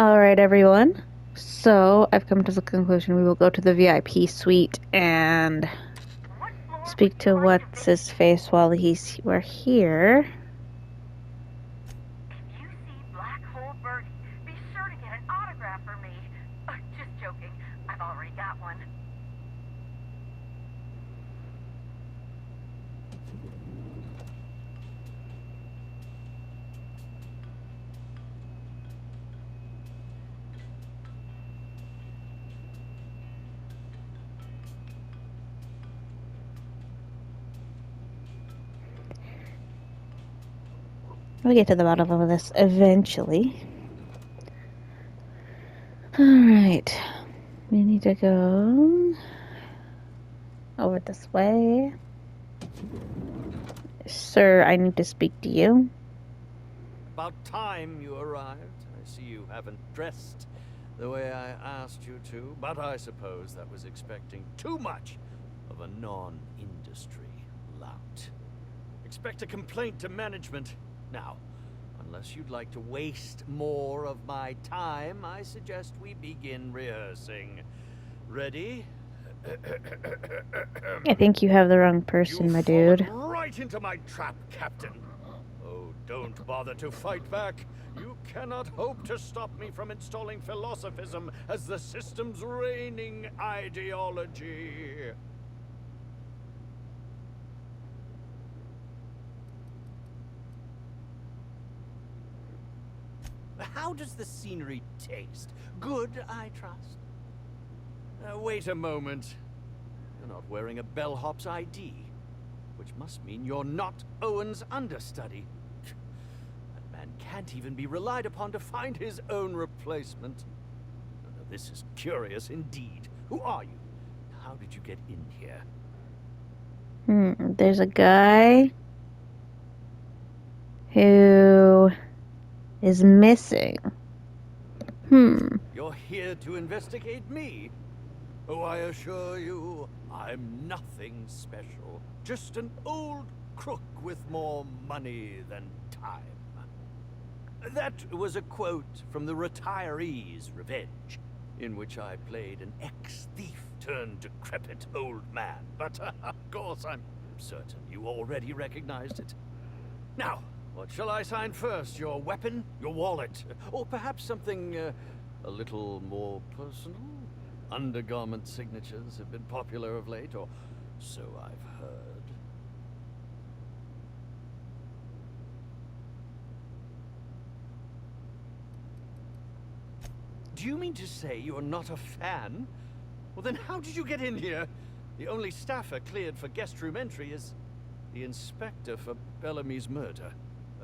All right, everyone. So I've come to the conclusion we will go to the VIP suite and speak to what's his face while we're here. If you see Black Hole Birdie, be sure to get an autograph for me. Just joking. I've already got one. We'll get to the bottom of this eventually. All right. We need to go over this way. Sir, I need to speak to you. About time you arrived. I see you haven't dressed the way I asked you to, but I suppose that was expecting too much of a non-industry lout. Expect a complaint to management. Now, unless you'd like to waste more of my time, I suggest we begin rehearsing. Ready? I think you have the wrong person, my dude. You fallen right into my trap, Captain. Oh, don't bother to fight back. You cannot hope to stop me from installing philosophism as the system's reigning ideology. How does the scenery taste? Good, I trust. Wait a moment. You're not wearing a bellhop's ID, which must mean you're not Owen's understudy. That man can't even be relied upon to find his own replacement. Now, this is curious indeed. Who are you? How did you get in here? There's a guy who is missing. You're here to investigate me? Oh, I assure you, I'm nothing special. Just an old crook with more money than time. That was a quote from The Retiree's Revenge, in which I played an ex-thief turned decrepit old man. But, of course, I'm certain you already recognized it. Now, what shall I sign first? Your weapon? Your wallet? Or perhaps something a little more personal? Undergarment signatures have been popular of late, or so I've heard. Do you mean to say you're not a fan? Well, then how did you get in here? The only staffer cleared for guest room entry is the inspector for Bellamy's murder.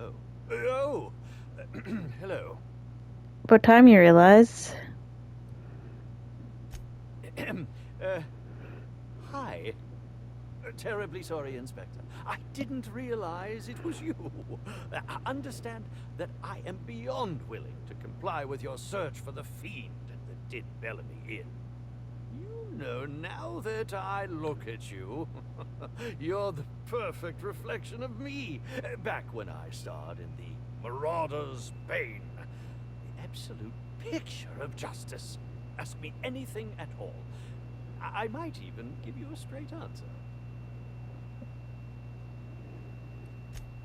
Oh. Oh! Hello. What time you realize? Hi. Terribly sorry, Inspector. I didn't realize it was you. Understand that I am beyond willing to comply with your search for the fiend that did Bellamy in. You know, now that I look at you, you're the perfect reflection of me, back when I starred in the Marauder's Bane. The absolute picture of justice. Ask me anything at all. I might even give you a straight answer.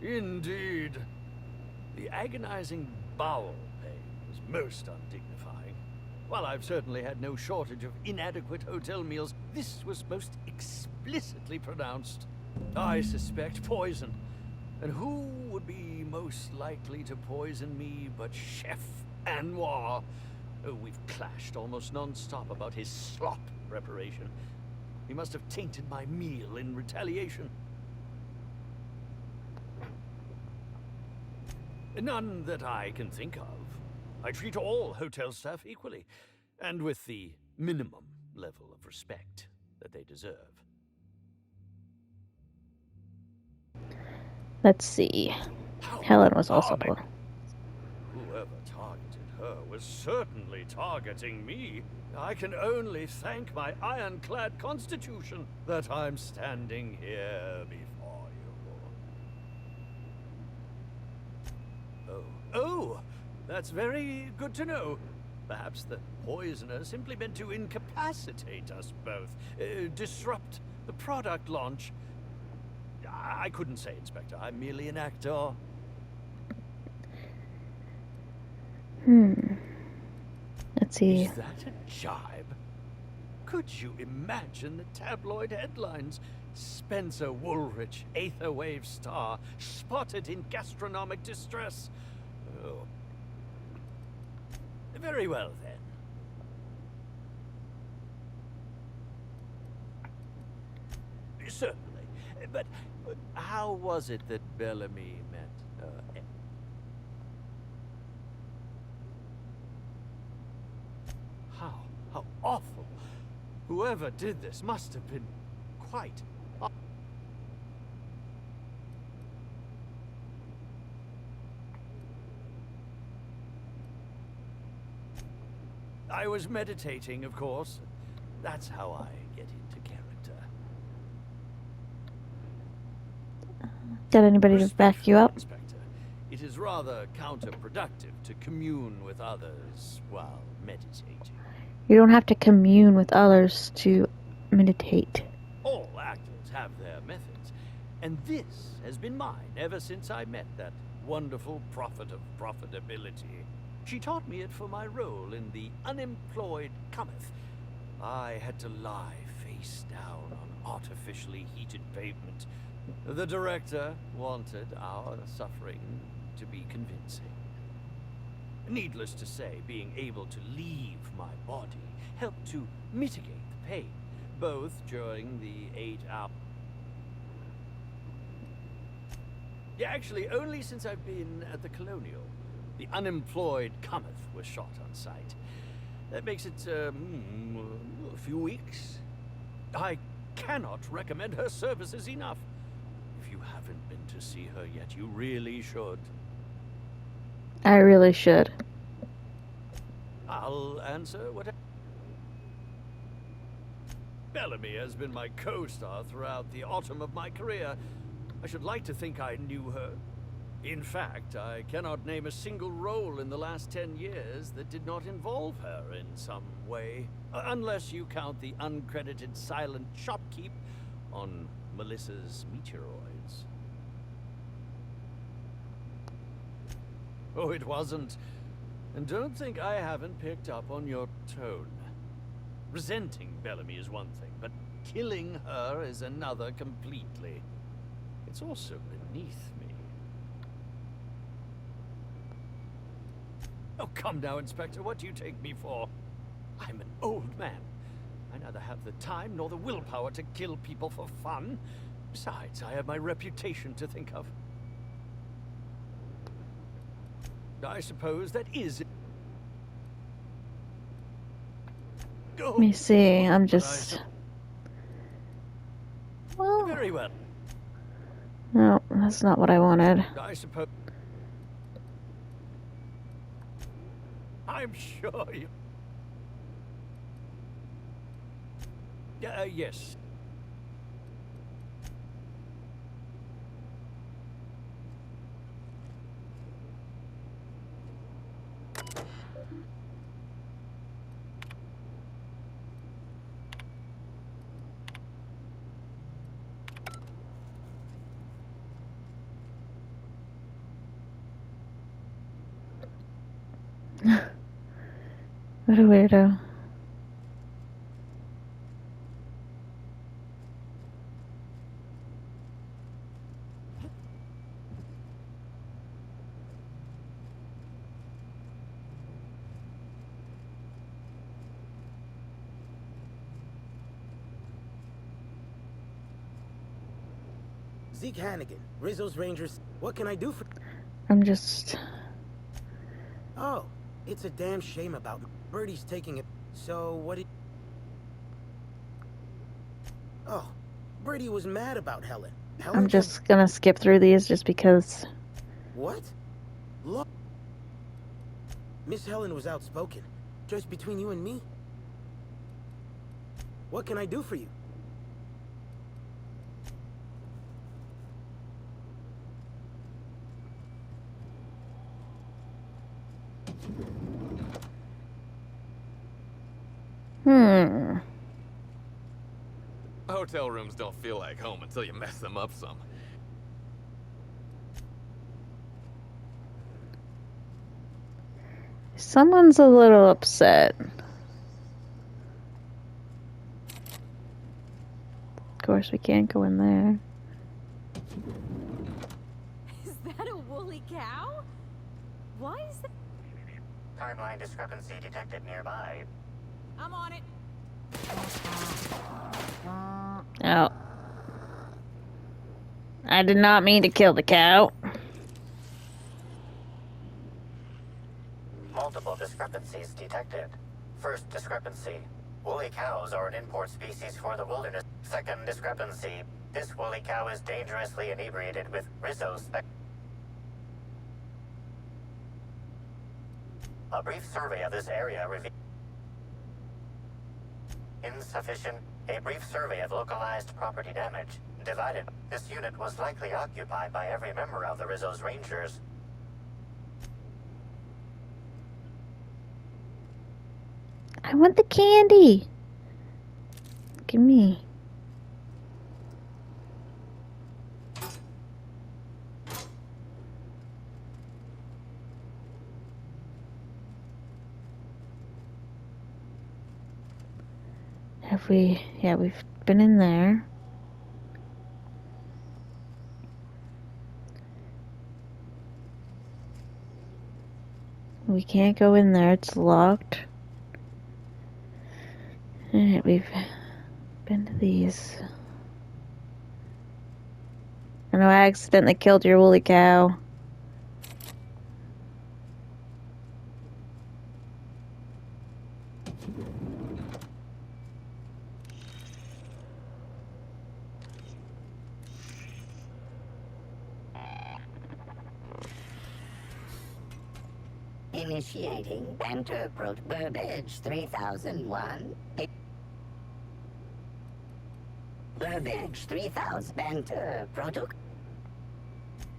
Indeed. The agonizing bowel pain was most undignifying. While I've certainly had no shortage of inadequate hotel meals, this was most explicitly pronounced. I suspect poison. And who would be most likely to poison me but Chef Anwar? Oh, we've clashed almost non-stop about his slop preparation. He must have tainted my meal in retaliation. None that I can think of. I treat all hotel staff equally, and with the minimum level of respect that they deserve. Let's see. How Helen was also. alarming. Whoever targeted her was certainly targeting me. I can only thank my ironclad constitution that I'm standing here before you. Oh, that's very good to know. Perhaps the poisoner simply meant to incapacitate us both, disrupt the product launch. I couldn't say, Inspector. I'm merely an actor. Hmm. Let's see. Is that a jibe? Could you imagine the tabloid headlines? Spencer Woolrich, Aetherwave star, spotted in gastronomic distress. Oh. Very well, then. Certainly. But how was it that Bellamy met How awful. Whoever did this must have been quite... I was meditating, of course. That's how I get into character. Got anybody to back you up? Inspector, it is rather counterproductive to commune with others while meditating. You don't have to commune with others to meditate. All actors have their methods, and this has been mine ever since I met that wonderful prophet of profitability. She taught me it for my role in The Unemployed Cometh. I had to lie face down on artificially heated pavement. The director wanted our suffering to be convincing. Needless to say, being able to leave my body helped to mitigate the pain, both during the 8-hour... Yeah, actually, only since I've been at the Colonial. The Unemployed Cometh was shot on site. That makes it, a few weeks. I cannot recommend her services enough. If you haven't been to see her yet, you really should. I really should. I'll answer whatever. Bellamy has been my co-star throughout the autumn of my career. I should like to think I knew her. In fact, I cannot name a single role in the last 10 years that did not involve her in some way. Unless you count the uncredited silent shopkeep on Melissa's Meteoroids. Oh, it wasn't. And don't think I haven't picked up on your tone. Resenting Bellamy is one thing, but killing her is another completely. It's also beneath me. Oh, come now, Inspector. What do you take me for? I'm an old man. I neither have the time nor the willpower to kill people for fun. Besides, I have my reputation to think of. I suppose that is... Let me see. I'm just... Well... Very well. No, that's not what I wanted. I suppose... I'm sure you... yes. What a weirdo. Zeke Hannigan, Rizzo's Rangers. What can I do for... I'm just... Oh, it's a damn shame about Birdie's taking it. So, what did... Oh, Birdie was mad about Helen. I'm just gonna skip through these just because... What? Look. Miss Helen was outspoken. Just between you and me. What can I do for you? Hotel rooms don't feel like home until you mess them up some. Someone's a little upset. Of course, we can't go in there. Is that a woolly cow? Why is that? Timeline discrepancy detected nearby. I'm on it. Oh. I did not mean to kill the cow. Multiple discrepancies detected. First discrepancy. Woolly cows are an import species for the wilderness. Second discrepancy. This woolly cow is dangerously inebriated with rhizospec. A brief survey of this area revealed insufficient. A brief survey of localized property damage. Divided. This unit was likely occupied by every member of the Rizzo's Rangers. I want the candy. Give me. Have we? Yeah, we've been in there. We can't go in there. It's locked. Alright, we've been to these. I know I accidentally killed your woolly cow. Initiating Banter Burbage 3001. Burbage 3000 Banter Protocol.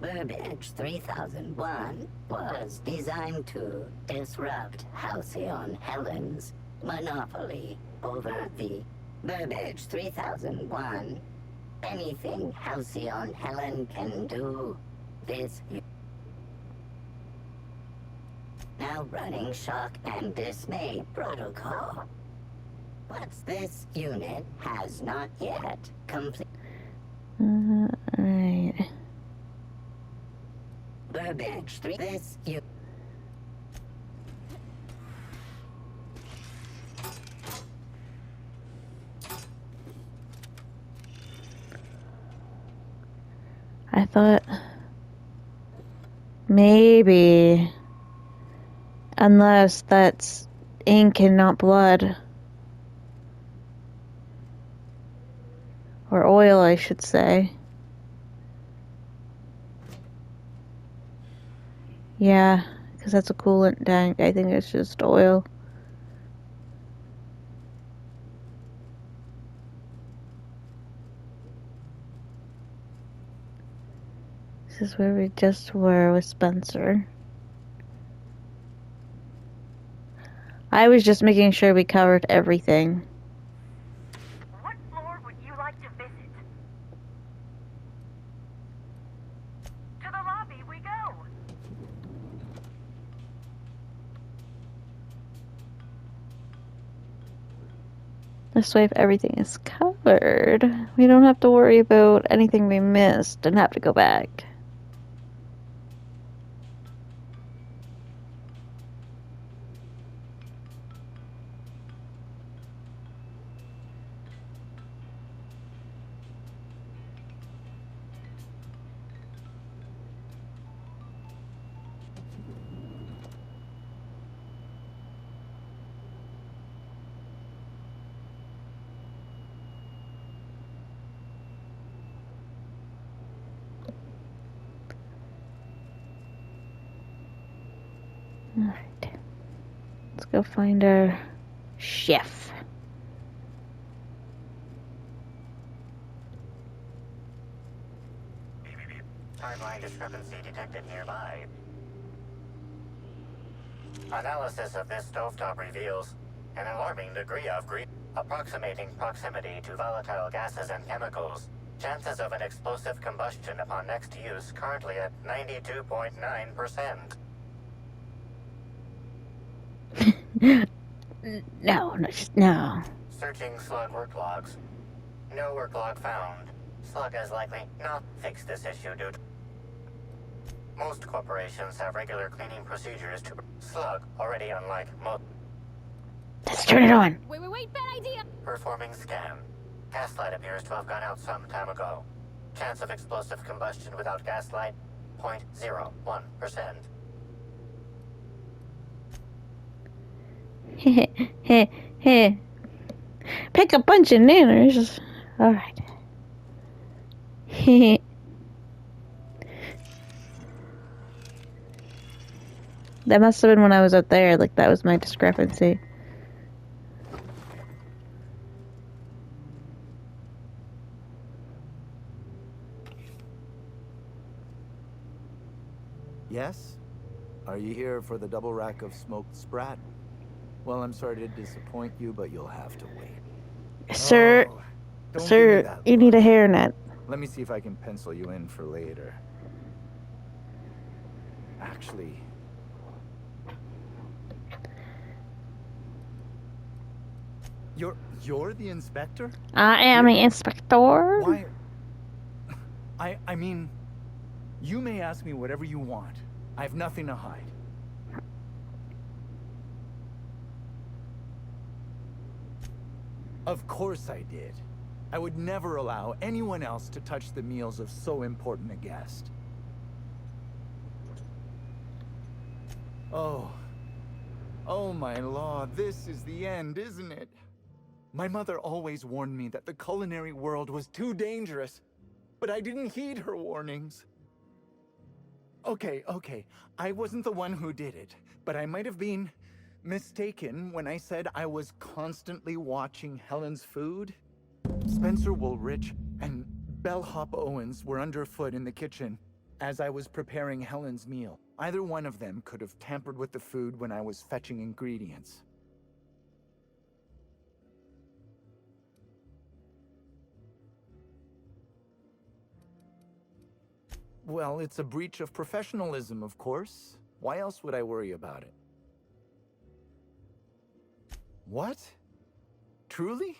Burbage 3001 was designed to disrupt Halcyon Helen's monopoly over the Burbage 3001. Anything Halcyon Helen can do, this now running shock and dismay protocol. But this unit has not yet complete. Alright. Burbage 3. This unit. I thought maybe, unless that's ink and not blood, or oil, I should say. Yeah, because that's a coolant tank. I think it's just oil. This is where we just were with Spencer. I was just making sure we covered everything. What floor would you like to visit? To the lobby we go. This way, if everything is covered, we don't have to worry about anything we missed and have to go back. Alright. Let's go find our chef. Timeline discrepancy detected nearby. Analysis of this stovetop reveals an alarming degree of greed. Approximating proximity to volatile gases and chemicals. Chances of an explosive combustion upon next use currently at 92.9%. No, no, just no. Searching slug work logs. No work log found. Slug has likely not fixed this issue due to... Most corporations have regular cleaning procedures to... Slug, already unlike most... Let's turn it on. Wait, bad idea! Performing scan. Gaslight appears to have gone out some time ago. Chance of explosive combustion without gaslight, 0.01%. Heh. Pick a bunch of ninners. Alright. That must have been when I was up there. Like, that was my discrepancy. Yes? Are you here for the double rack of smoked sprat? Well, I'm sorry to disappoint you, but you'll have to wait. Sir, Oh, don't give me sir, that you need a look. hairnet. Let me see if I can pencil you in for later. Actually... You're the inspector? I am an inspector. Why? I mean, you may ask me whatever you want. I have nothing to hide. Of course I did. I would never allow anyone else to touch the meals of so important a guest. Oh. Oh my law, this is the end, isn't it? My mother always warned me that the culinary world was too dangerous, but I didn't heed her warnings. Okay, I wasn't the one who did it, but I might have been mistaken when I said I was constantly watching Helen's food. Spencer Woolrich and Bellhop Owens were underfoot in the kitchen as I was preparing Helen's meal. Either one of them could have tampered with the food when I was fetching ingredients. Well, it's a breach of professionalism, of course. Why else would I worry about it? What? Truly?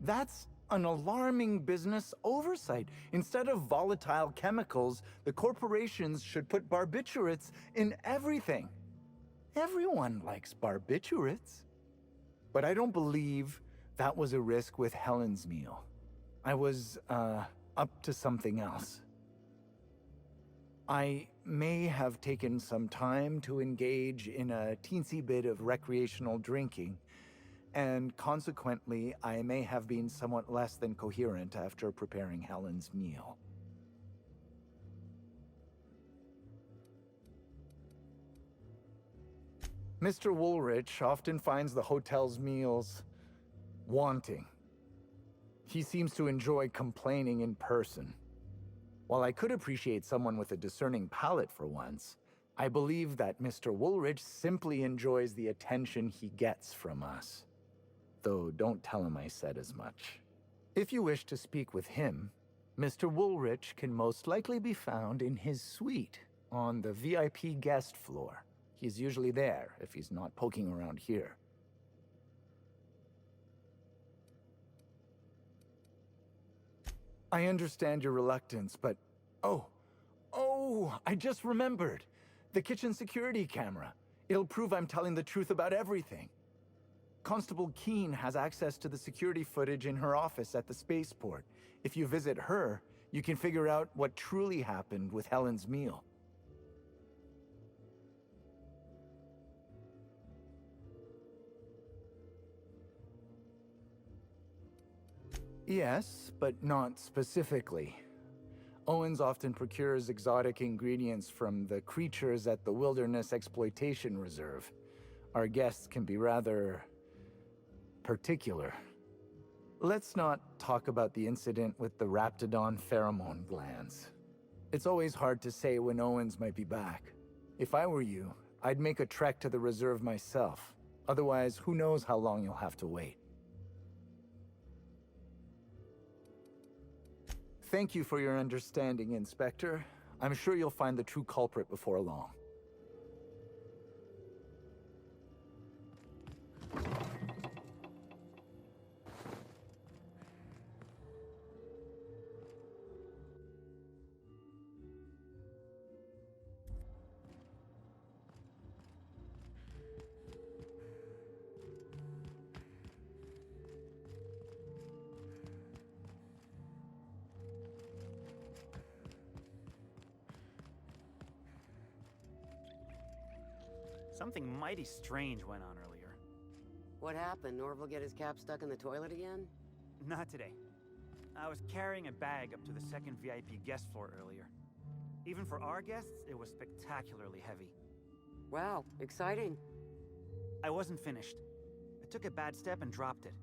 That's an alarming business oversight. Instead of volatile chemicals, the corporations should put barbiturates in everything. Everyone likes barbiturates. But I don't believe that was a risk with Helen's meal. I was, up to something else. I may have taken some time to engage in a teensy bit of recreational drinking, and consequently, I may have been somewhat less than coherent after preparing Helen's meal. Mr. Woolrich often finds the hotel's meals wanting. He seems to enjoy complaining in person. While I could appreciate someone with a discerning palate for once, I believe that Mr. Woolrich simply enjoys the attention he gets from us. Though don't tell him I said as much. If you wish to speak with him, Mr. Woolrich can most likely be found in his suite on the VIP guest floor. He's usually there if he's not poking around here. I understand your reluctance, but... Oh, I just remembered. The kitchen security camera. It'll prove I'm telling the truth about everything. Constable Keene has access to the security footage in her office at the spaceport. If you visit her, you can figure out what truly happened with Helen's meal. Yes, but not specifically. Owens often procures exotic ingredients from the creatures at the Wilderness Exploitation Reserve. Our guests can be rather... particular. Let's not talk about the incident with the Raptidon pheromone glands. It's always hard to say when Owens might be back. If I were you, I'd make a trek to the reserve myself. Otherwise, who knows how long you'll have to wait. Thank you for your understanding, Inspector. I'm sure you'll find the true culprit before long. Something mighty strange went on earlier. What happened? Orville get his cap stuck in the toilet again? Not today. I was carrying a bag up to the second VIP guest floor earlier. Even for our guests, it was spectacularly heavy. Wow, exciting. I wasn't finished. I took a bad step and dropped it.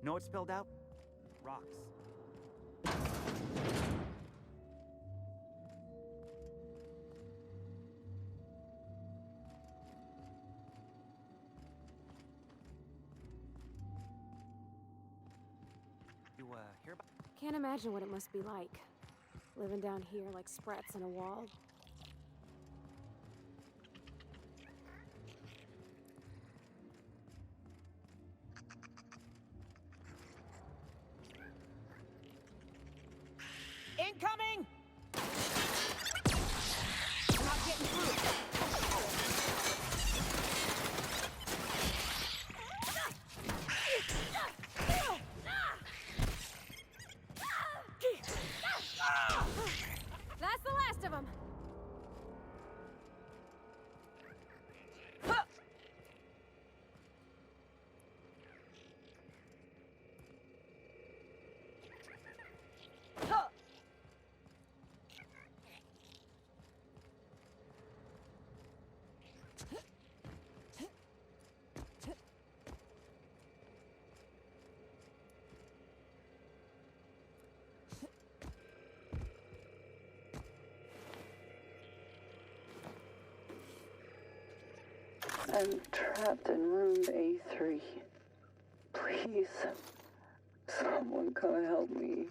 Know what spilled out? Rocks. You, hear about... Can't imagine what it must be like. Living down here like sprats in a wall. Incoming! I'm not getting through. That's the last of them! I'm trapped in room A3. Please, someone come help me.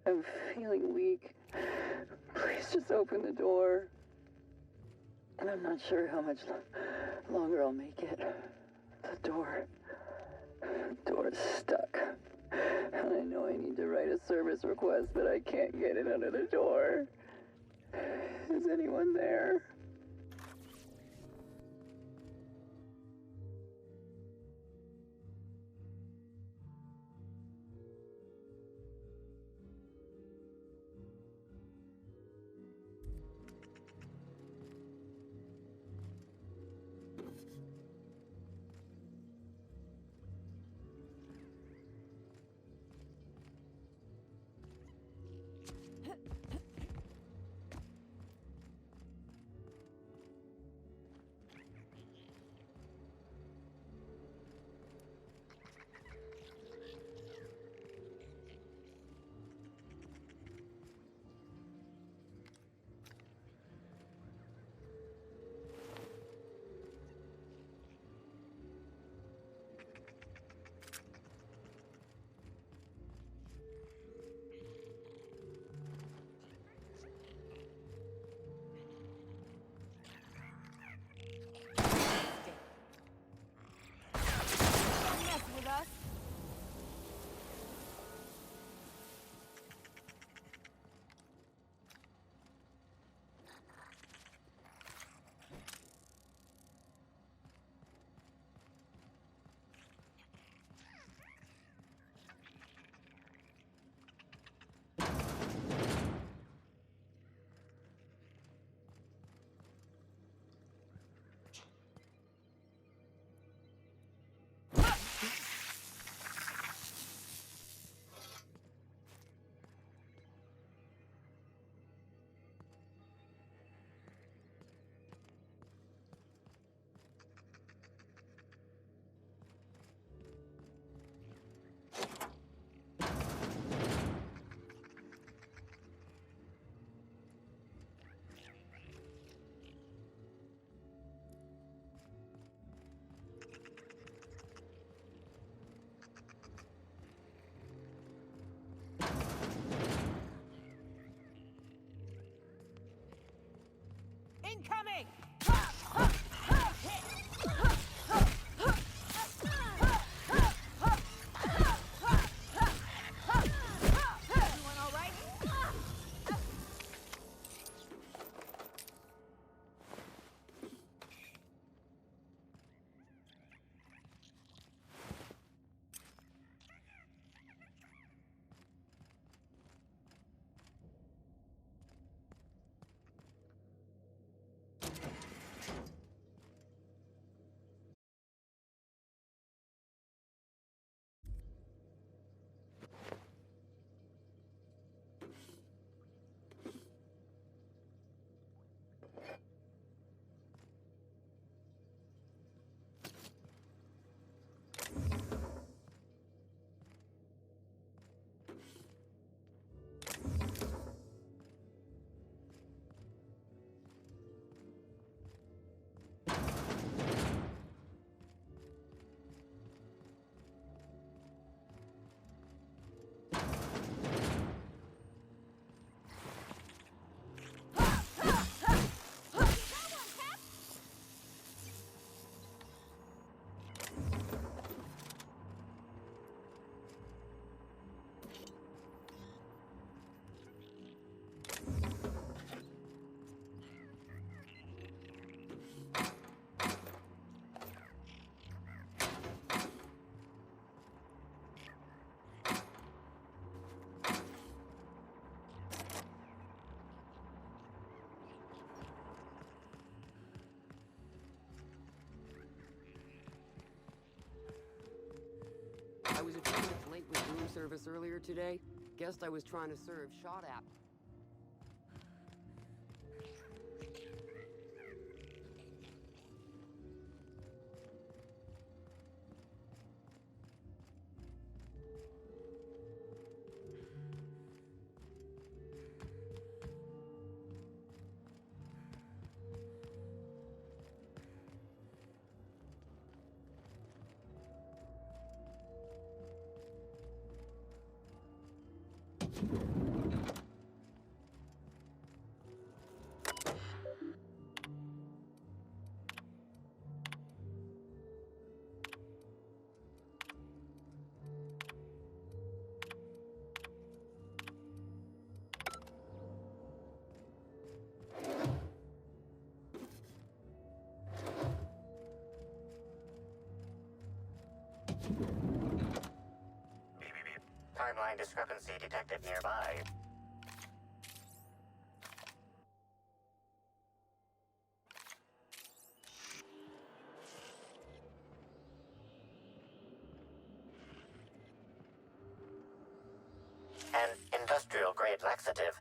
I'm feeling weak. Please just open the door. And I'm not sure how much longer I'll make it. The door is stuck. And I know I need to write a service request, but I can't get it under the door. Is anyone there? I was a few minutes late with room service earlier today. Guessed I was trying to serve shot app. Timeline discrepancy detected nearby. An industrial-grade laxative.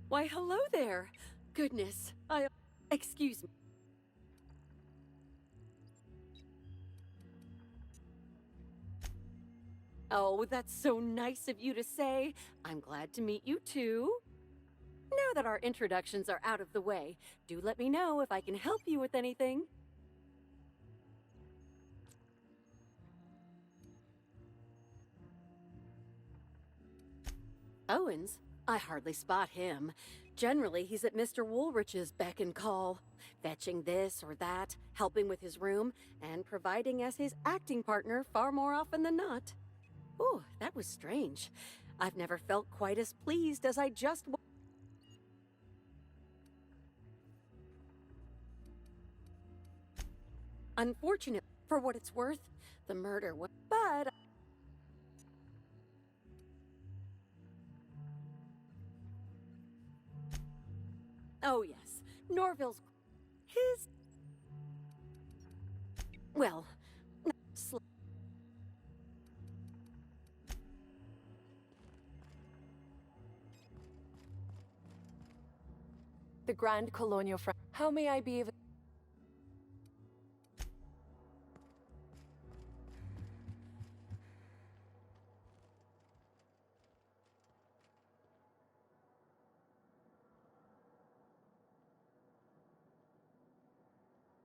Why, hello there. Goodness, excuse me. Oh, that's so nice of you to say. I'm glad to meet you too. Now that our introductions are out of the way, do let me know if I can help you with anything. Owens? I hardly spot him. Generally, he's at Mr. Woolrich's beck and call, fetching this or that, helping with his room, and providing as his acting partner far more often than not. Ooh, that was strange. I've never felt quite as pleased as I just was. Unfortunate, for what it's worth, the murder was. But. Oh, yes. Norville's. His. Well. The Grand Colonial How may I be of